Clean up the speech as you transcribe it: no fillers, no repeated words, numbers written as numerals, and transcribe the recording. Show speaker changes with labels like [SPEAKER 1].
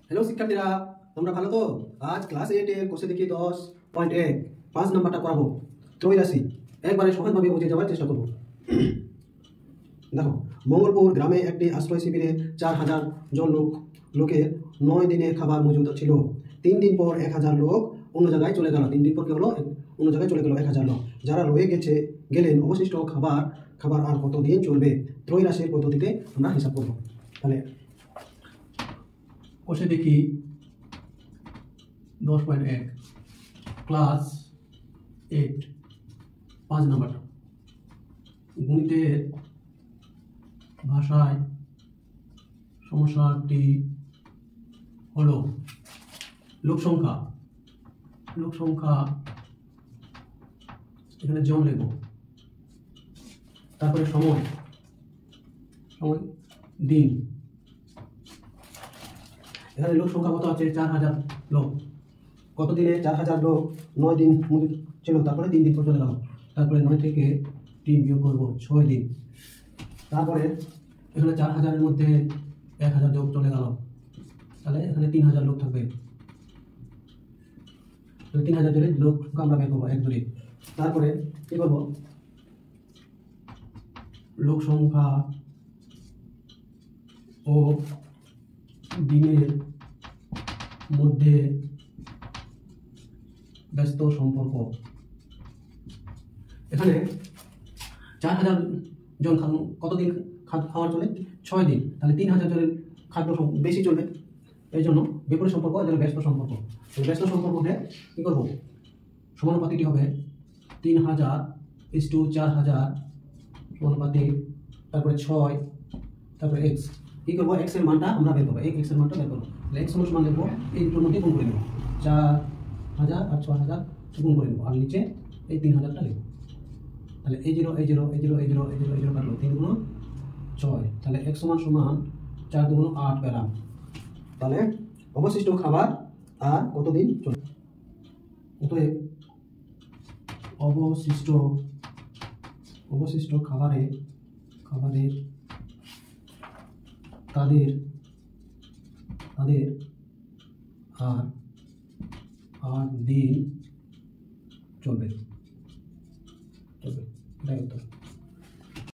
[SPEAKER 1] Hello শিক্ষার্থীরা, তোমরা ভালো তো? আজ ক্লাস 8 এর কোষে দেখি 10.1 5 নাম্বারটা করাবো। ত্রৈরাশি একবারে সহজভাবে বুঝে যাওয়ার চেষ্টা করবো। দেখো, মঙ্গলপুর গ্রামে একটি আশ্রয় শিবিরে 4000 জন লোকের 9 দিনের খাবার মজুদ ছিল। 3 দিন পর 1000 লোক অন্য জায়গায় চলে গেল। 3 দিন পর কি হলো? অন্য জায়গায় চলে গেল 1000 লোক। যারা রয়ে গেলেন অবশিষ্ট খাবার আর কতদিন চলবে? ত্রৈরাশির পদ্ধতিতে আমরা হিসাব করবো। তাহলে
[SPEAKER 2] কোষে দেখি 10.1 ক্লাস 8 5 নাম্বারটা গণিতের ভাষায় সমস্যাটি হলো লোক সংখ্যা এখানে জন লিখব, তারপরে সময় দিন। এখানে লোক সংখ্যা কত আছে? 4000 লোক।
[SPEAKER 1] কত দিনে? 4000 লোক 9 দিন মজুদ ছিল, তারপরে 3 দিন পর চলে গেল।
[SPEAKER 2] তারপরে 9 থেকে 3 বিয়োগ করব, 6 দিন। তারপরে এখানে 4000-এর মধ্যে 1000 যোগ চলে গেল, তাহলে এখানে 3000 লোক থাকবে। 3000 জনের লোক আমরা বের করবো এক জনে। তারপরে কি করব? লোক সংখ্যা ও দিনের মধ্যে ব্যস্ত সম্পর্ক। এখানে 4000 জন কতদিন খাওয়ার চলে? 6 দিন। তাহলে 3000 জনের খাদ্য বেশি চলবে, এই জন্য বিপরীত সম্পর্ক, এই জন্য ব্যস্ত সম্পর্ক। ব্যস্ত সম্পর্ক হলে কী করবো? সমানুপাতিকটি হবে 3000:4000 সমানুপাতিক, তারপরে 6, তারপরে এক্স। কী করবো? এক্সের মানটা আমরা বের করবো, এক্সের মানটা বের করবো। তাহলে এক্স সমান লিখবো, এই দুটোর মধ্যে গুণ করে নেবো, 4000 আর 6000 গুণ করে নেবো, আর নিচে এই 3000টা লিখবো। তাহলে এই 0 কাটলো, 3 গুণ 6, তাহলে x সমান 4 দুগুণ 8 পেলাম।
[SPEAKER 1] তাহলে অবশিষ্ট খাবার আর কতদিন চলবে?
[SPEAKER 2] অতএব অবশিষ্ট খাবারের তাদের আর 8 দিন চলবে। এটাই উত্তর।